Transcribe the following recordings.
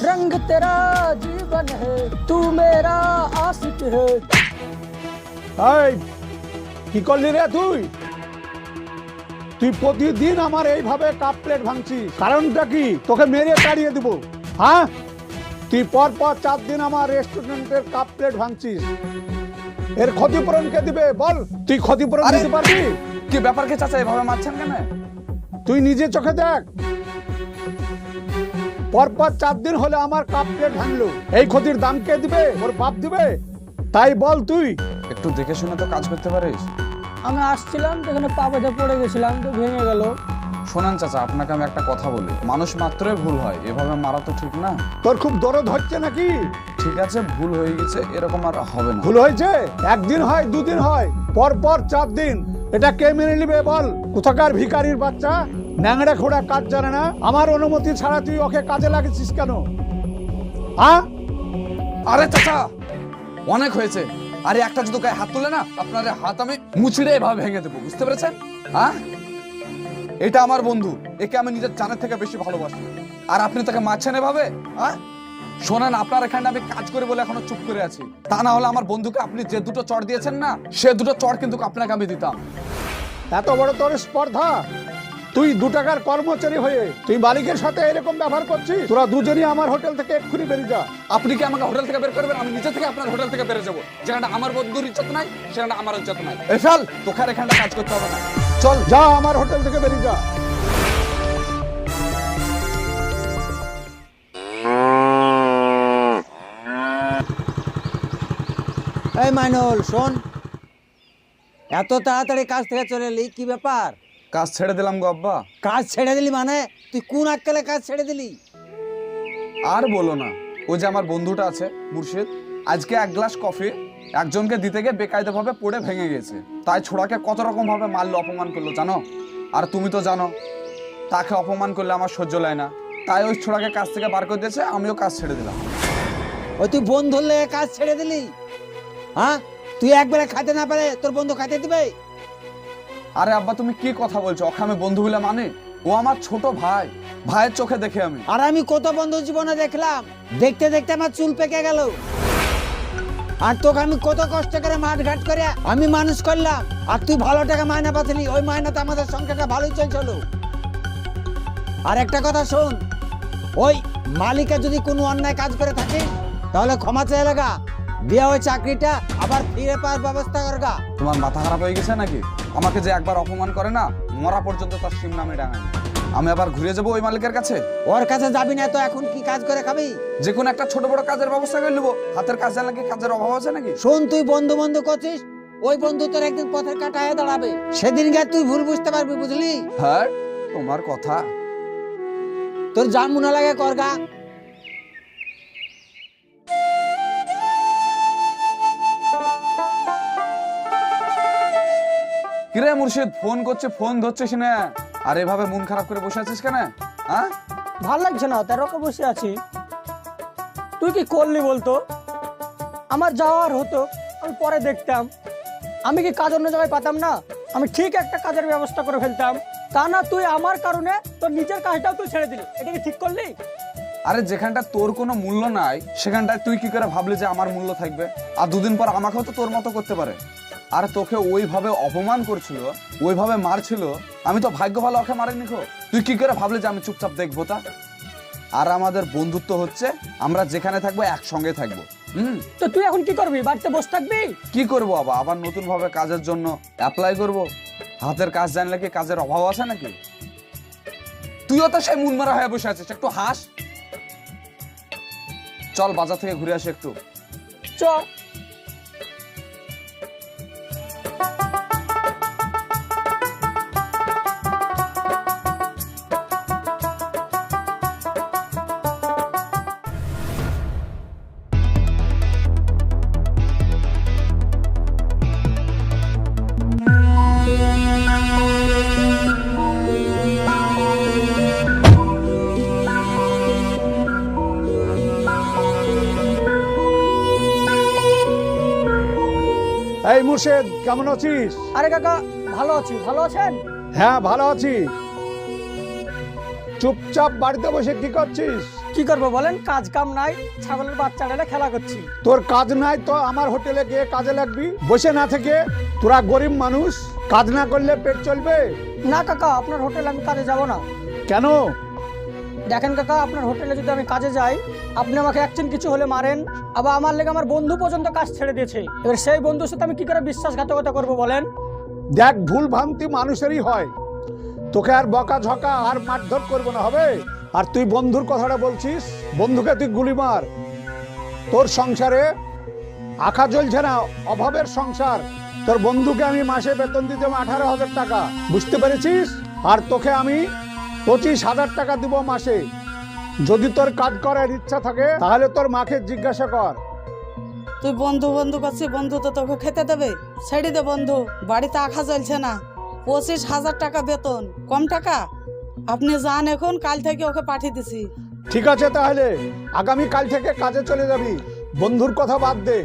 रंग तेरा जीवन है तू मेरा आशिक है। এই কি করলি রে তুই? তুই প্রতিদিন আমার এইভাবে কাপ প্লেট ভাঙছিস, কারণটা কি? তোকে মেরে তাড়িয়ে দিব। হ্যাঁ, তুই পর 4 দিন আমার রেস্টুরেন্টের কাপ প্লেট ভাঙছিস, এর ক্ষতিপূরণ কে দিবে বল? তুই ক্ষতিপূরণ দিতে পারবি? কি ব্যাপার কি চাচা, এভাবে মারছেন কেন? তুই নিজে চোখে দেখ, পর 4 দিন হলে আমার কাপ প্লেট ভাঙলো, এই ক্ষতির দাম কে দিবে? ওর বাপ দিবে? তাই বল তুই। একটু দেখে শুনে তো কাজ করতে পারিস। আমি আসছিলাম সেখানে পা বেঁধে পড়ে গেছিলাম, তো ভেঙে গেল। শোনান চাচা, আপনাকে আমি একটা কথা বলি, মানুষ মাত্রই ভুল হয়, এভাবে মারা তো ঠিক না। তোর খুব দরদ হচ্ছে নাকি? ঠিক আছে, ভুল হয়ে গেছে, এরকম আর হবে না। ভুল হয়েছে, একদিন হয়, 2 দিন হয়, পর 4 দিন, এটা কে মেনে নিবে বল? কোথাকার ভিখারির বাচ্চা, ন্যাংড়া খোড়া কাজ জানে না, আমার অনুমতি ছাড়া তুই ওকে কাজে লাগিয়েছিস কেন? হ্যাঁ, আরে চাচা অনেক হয়েছে। আরে একটা যদি গায়ে হাত তুলে না, আপনার হাত আমি মুচিড়ে এভাবে ভেঙে দেবো, বুঝতে পেরেছেন? হ্যাঁ, এটা আমার বন্ধু, একে আমি নিজের জানের থেকে বেশি ভালোবাসি, আর আপনি তাকে মারছেন এভাবে? হ্যাঁ শোনেন, আপনার এখানে আমি কাজ করি বলে এখনো চুপ করে আছি, তা না হলে আমার বন্ধুকে আপনি যে 2টো চড় দিয়েছেন না, সে 2টো চড় কিন্তু আপনাকে আমি দিতাম। এত বড় তোর স্পর্ধা? তুই 2 টাকার কর্মচারী হয়ে তুই মালিকের সাথে এরকম ব্যবহার করছিস? তোরা দুজনই আমার হোটেল থেকে এক্ষুনি বেরিয়ে যা। আপনি কি আমাকে হোটেল থেকে বের করবেন? আমি নিজে থেকে আপনার হোটেল থেকে বেরিয়ে যাবো। যেখানটা আমার বন্ধুর ইজ্জত নাই, সেখানটা আমার ইজ্জত নাই। এফাল, তোকে আর এখানটা কাজ করতে হবে না, চল যা, আমার হোটেল থেকে বেরিয়ে যা। এই মাইনুল শোন, এত তাড়াতাড়ি কাজ থেকে চলে এলি, কি ব্যাপার? কাজ ছেড়ে দিলাম গো আব্বা। কাজ ছেড়ে দিলি মানে? তুই কোন আক্কেলে কাজ ছেড়ে দিলি? আর বলো না, ওই যে আমার বন্ধুটা আছে মুর্শিদ, আজকে 1 গ্লাস কফি একজনকে দিতে গিয়ে বেকায়দা ভাবে পড়ে ভেঙে গেছে, তাই ছোড়াকে কত রকম ভাবে মারলো, অপমান করলো জানো? আর তুমি তো জানো তাকে অপমান করলে আমার সহ্য লাগে না, তাই ওই ছোড়াকে কাজ থেকে বার করে দিয়েছে, আমিও কাজ ছেড়ে দিলাম। ওই তুই বন্ধুর লেগে কাজ ছেড়ে দিলি? হ্যাঁ, তুই একবারে খাইতে না পারে তোর বন্ধু খাইতে দিবে? আরে আব্বা তুমি কি কথা বলছো? ওকে আমি বন্ধু বলে মানে? ও আমার ছোট ভাই, ভাইয়ের চোখে দেখে আমি। আর আমি কত বন্ধু জীবনে দেখলাম, দেখতে দেখতে আমার চুল পেকে গেল। আর তোকে আমি কত কষ্ট করে মাঠ ঘাট করে আমি মানুষ করলাম, আর তুই ভালো টাকা মাইনা পাচ্ছিলি, ওই মাইনাতে আমাদের সংসারটা ভালোই চলছিল। আর একটা কথা শোন, ওই মালিকা যদি কোনো অন্যায় কাজ করে থাকে তাহলে ক্ষমা চেয়ে লাগা, বিয়ে ওই চাকরিটা আবার ফিরে পাওয়ার ব্যবস্থা করগা। তোমার মাথা খারাপ হয়ে গেছে নাকি? আমাকে যে একবার অপমান করে না, মরা পর্যন্ত তার সিম নামে ডাঙায়, আমি আবার ঘুরে যাবো ওই মালিকের কাছে? ওর কাছে যাবি না তো এখন কি কাজ করে খাবি? যে কোনো একটা ছোট বড় কাজের ব্যবস্থা করে নেবো, হাতের কাজ জানলে কি কাজের অভাব আছে নাকি? শোন, তুই বন্ধু বন্ধু করছিস, ওই বন্ধু তোর একদিন পথের কাটা হয়ে দাঁড়াবে, সেদিন গিয়ে তুই ভুল বুঝতে পারবি, বুঝলি? হ্যাঁ, তোমার কথা। তোর যা মনে লাগে করগা। কিরে মুর্শিদ, ফোন করছে, ফোন ধরছিস না, আর এভাবে মন খারাপ করে বসে আছিস কেন? হ্যাঁ, ভাল লাগছে না, তার রকম বসে আছি। তুই কি করলি বলতো? আমার যাওয়ার হতো, আমি পরে দেখতাম। আমি কি কাজ অন্য জায়গায় পাতাম না? আমি ঠিক একটা কাজের ব্যবস্থা করে ফেলতাম। তা না, তুই আমার কারণে তোর নিজের কাজটাও তুই ছেড়ে দিলি, এটা কি ঠিক করলি? আরে যেখানটা তোর কোনো মূল্য নাই, সেখানটায় তুই কি করে ভাবলি যে আমার মূল্য থাকবে? আর 2 দিন পর আমাকেও তো তোর মতো করতে পারে। আর তোকে ওইভাবে অপমান করছিল, ওইভাবে মারছিল, আমি তো ভাগ্য ভালো ওকে মারিনি খো। তুই কি করে ভাবলি যে আমি চুপচাপ দেখবো তা? আর আমাদের বন্ধুত্ব হচ্ছে আমরা যেখানে থাকবো একসঙ্গে থাকবো। তো তুই এখন কি করবি? বাড়িতে বসে থাকবি? কি করবো আবার নতুন ভাবে কাজের জন্য অ্যাপ্লাই করব? হাতের কাজ জানলে কি কাজের অভাব আছে নাকি? তুইও তো সেই মন মারা হয়ে বসে আছিস, একটু হাস। চল বাজার থেকে ঘুরে আসি একটু। চ। এই মুর্শেদ, কেমন আছিস? আরে কাকা, ভালো আছি। ভালো আছেন? হ্যাঁ, ভালো আছি। চুপচাপ বাড়িতে বসে কি করছিস? কি করবো বলেন, কাজ কাম নাই, ছাগলের বাচ্চা ঢেলে খেলা করছি। তোর কাজ নাই তো আমার হোটেলে গিয়ে কাজে লাগবি, বসে না থেকে। তোরা গরিব মানুষ, কাজ না করলে পেট চলবে না কাকা, আপনার হোটেলে আমি কাজে যাব না। কেন? দেখেন কাকা, আপনার হোটেলে যদি আমি কাজে যাই, আপনি আমাকে একদিন কিছু হলে মারেন, আবার আমার লেগে আমার বন্ধু পর্যন্ত কাজ ছেড়ে দিয়েছে। এবার সেই বন্ধুর সাথে আমি কি করে বিশ্বাসঘাতকতা করবো বলেন? দেখ, ভুল ভ্রান্তি মানুষেরই হয়, তোকে আর বকা ঝকা আর মারধর করবো না, হবে? আর তুই বন্ধুর কথাটা বলছিস, বন্ধুকে তুই গুলি মার। তোর সংসারে আখা জ্বলছে না, অভাবের সংসার। তোর বন্ধুকে আমি মাসে বেতন দিতে 18,000 টাকা, বুঝতে পেরেছিস? আর তোকে আমি 25,000 টাকা দিব মাসে। যদি তোর কাজ করার ইচ্ছা থাকে তাহলে তোর মাকে জিজ্ঞাসা কর। তুই বন্ধু বন্ধু করছিস, বন্ধু তো তোকে খেতে দেবে? ছেড়ে দে বন্ধু, বাড়িতে আখা চলছে না। 25,000 টাকা বেতন কম টাকা? আপনি যান এখন, কাল থেকে ওকে পাঠিয়ে দিছি। ঠিক আছে, তাহলে আগামী কাল থেকে কাজে চলে যাবি, বন্ধুর কথা বাদ দে।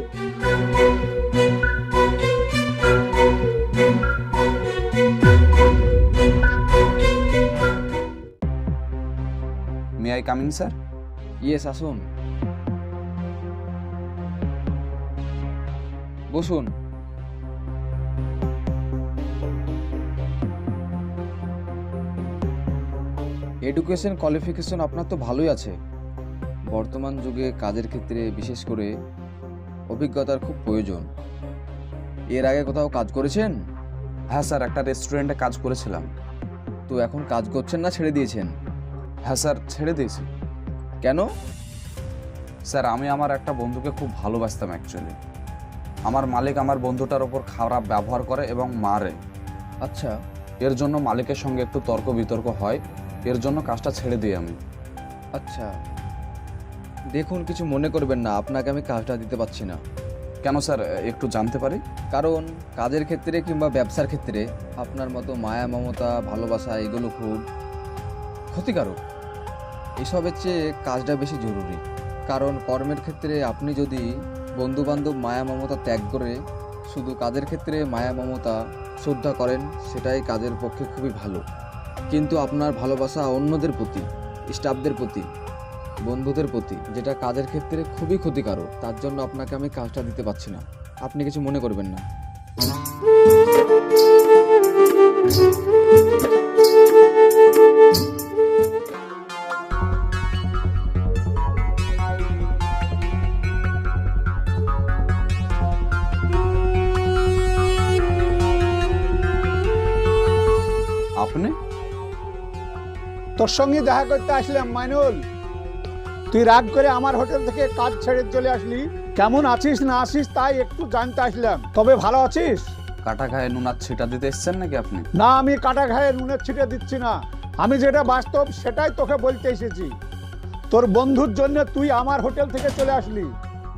May I come in sir? Yes, আসুন, বসুন। এডুকেশন কোয়ালিফিকেশন আপনার তো ভালোই আছে। বর্তমান যুগে কাজের ক্ষেত্রে বিশেষ করে অভিজ্ঞতার খুব প্রয়োজন। এর আগে কোথাও কাজ করেছেন? হ্যাঁ স্যার, একটা রেস্টুরেন্টে কাজ করেছিলাম। তো এখন কাজ করছেন না ছেড়ে দিয়েছেন? হ্যাঁ স্যার, ছেড়ে দিয়েছি। কেন? স্যার, আমি আমার একটা বন্ধুকে খুব ভালোবাসতাম অ্যাকচুয়ালি। আমার মালিক আমার বন্ধুটার ওপর খারাপ ব্যবহার করে এবং মারে। আচ্ছা, এর জন্য মালিকের সঙ্গে একটু তর্ক বিতর্ক হয়, এর জন্য কাজটা ছেড়ে দিই আমি। আচ্ছা, দেখুন, কিছু মনে করবেন না, আপনাকে আমি কাজটা দিতে পারছি না। কেন স্যার, একটু জানতে পারি? কারণ কাজের ক্ষেত্রে কিংবা ব্যবসার ক্ষেত্রে আপনার মতো মায়া মমতা ভালোবাসা এগুলো খুব ক্ষতিকারক। এসবের চেয়ে কাজটা বেশি জরুরি। কারণ কর্মের ক্ষেত্রে আপনি যদি বন্ধুবান্ধব মায়া মমতা ত্যাগ করে শুধু কাজের ক্ষেত্রে মায়া মমতা শ্রদ্ধা করেন, সেটাই কাজের পক্ষে খুবই ভালো। কিন্তু আপনার ভালোবাসা অন্যদের প্রতি, স্টাফদের প্রতি, বন্ধুদের প্রতি, যেটা কাজের ক্ষেত্রে খুবই ক্ষতিকারক, তার জন্য আপনাকে আমি কাজটা দিতে পারছি না। আপনি কিছু মনে করবেন না। আপনি? তোর সঙ্গে দেখা করতে আসলাম মাইনুল। তুই রাগ করে আমার হোটেল থেকে কাজ ছেড়ে চলে আসলি। কেমন আছিস না আছিস তাই একটু জানতে আসলাম। তবে ভালো আছিস? কাটা খায় নুনার ছিটা দিতে এসছেন নাকি আপনি? না, আমি কাটা ঘায়ে নুনের ছিটে দিচ্ছি না। আমি যেটা বাস্তব সেটাই তোকে বলতে এসেছি। তোর বন্ধুর জন্য তুই আমার হোটেল থেকে চলে আসলি।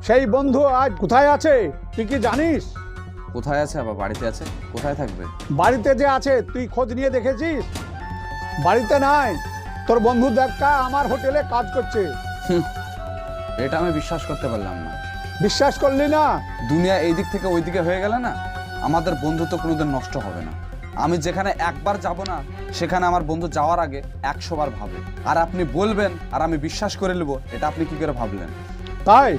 সেই বন্ধু আজ কোথায় আছে তুই কি জানিস? কোথায় আছে? আবার বাড়িতে আছে? কোথায় থাকবে? বাড়িতে যে আছে তুই খোঁজ নিয়ে দেখেছিস? বাড়িতে নাই। তোর বন্ধু দেখা আমার হোটেলে কাজ করছে। এটা আমি বিশ্বাস করতে পারলাম না। বিশ্বাস করলি না? দুনিয়া এই দিক থেকে ওই দিকে হয়ে গেলে না, আমাদের বন্ধুত্ব কোনোদিন নষ্ট হবে না। আমি যেখানে একবার যাব না, সেখানে আমার বন্ধু যাওয়ার আগে 100 বার ভাবে। আর আপনি বলবেন আর আমি বিশ্বাস করে নেব, এটা আপনি কি করে ভাবলেন? তাই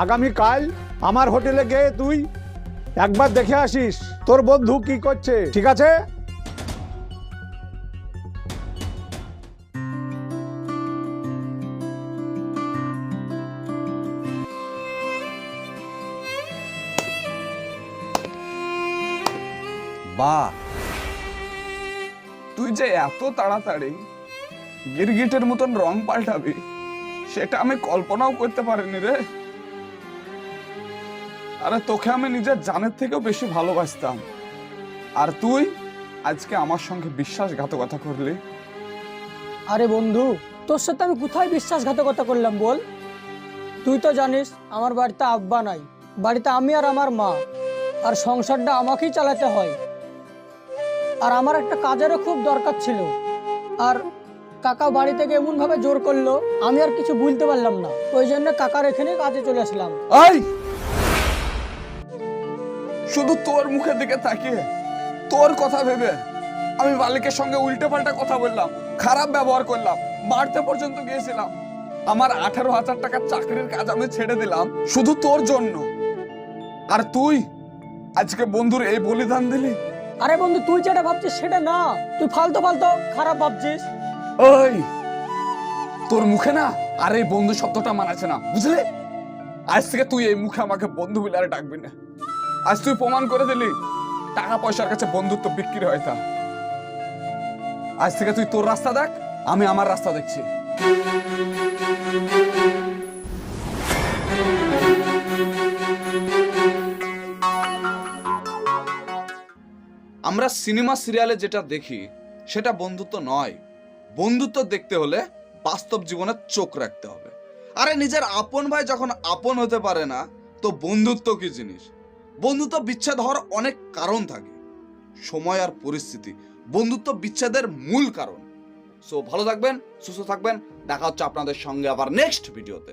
আগামী কাল আমার হোটেলে গিয়ে তুই একবার দেখে আসিস তোর বন্ধু কি করছে, ঠিক আছে? বাহ, তুই যে এত তাড়াতাড়ি গিরগিটের মতন রং পাল্টাবি সেটা আমি কল্পনাও করতে পারিনি রে। আরে তোকে আমি নিজের জানের থেকেও বেশি ভালোবাসতাম, আর তুই আজকে আমার সঙ্গে বিশ্বাসঘাতকতা করলি। আরে বন্ধু, তোর সাথে আমি কোথায় বিশ্বাসঘাতকতা করলাম বল? তুই তো জানিস আমার বাড়িতে আব্বা নাই, বাড়িতে আমি আর আমার মা, আর সংসারটা আমাকেই চালাতে হয়। আর আমার একটা কাজেরও খুব দরকার ছিল, আর কাকা বাড়ি থেকে এমন ভাবে জোর করলো আমি আর কিছু বুঝতে পারলাম না। ওই জন্য কাকার এখানে কাজে চলে আসলাম। এই, শুধু তোর মুখের দিকে তাকিয়ে তোর কথা ভেবে আমি মালিকের সঙ্গে উল্টে পাল্টা কথা বললাম, খারাপ ব্যবহার করলাম, বাড়তে পর্যন্ত গিয়েছিলাম। আমার 18,000 টাকার চাকরির কাজ আমি ছেড়ে দিলাম শুধু তোর জন্য, আর তুই আজকে বন্ধুর এই বলিদান দিলি। আরে বন্ধু, তুই যেটা ভাবছিস সেটা না, তুই ফালতু ফালতু খারাপ ভাবছিস। ওই তোর মুখে না আর এই বন্ধু শব্দটা মানাচ্ছে না, বুঝলি? আজ থেকে তুই এই মুখে আমাকে বন্ধু বলে আর ডাকবি না। আজ তুই প্রমাণ করে দিলি টাকা পয়সার কাছে বন্ধুত্ব বিক্রি হয় তা। আজ থেকে তুই তোর রাস্তা দেখ, আমি আমার রাস্তা দেখছি। আমরা সিনেমা সিরিয়ালে যেটা দেখি সেটা বন্ধুত্ব নয়। বন্ধুত্ব দেখতে হলে বাস্তব জীবনে চোখ রাখতে হবে। আরে নিজের আপন ভাই যখন আপন হতে পারে না, তো বন্ধুত্ব কি জিনিস? বন্ধুত্ব বিচ্ছেদ হওয়ার অনেক কারণ থাকে, সময় আর পরিস্থিতি বন্ধুত্ব বিচ্ছেদের মূল কারণ। সো ভালো থাকবেন, সুস্থ থাকবেন, দেখা হচ্ছে আপনাদের সঙ্গে আবার নেক্সট ভিডিওতে।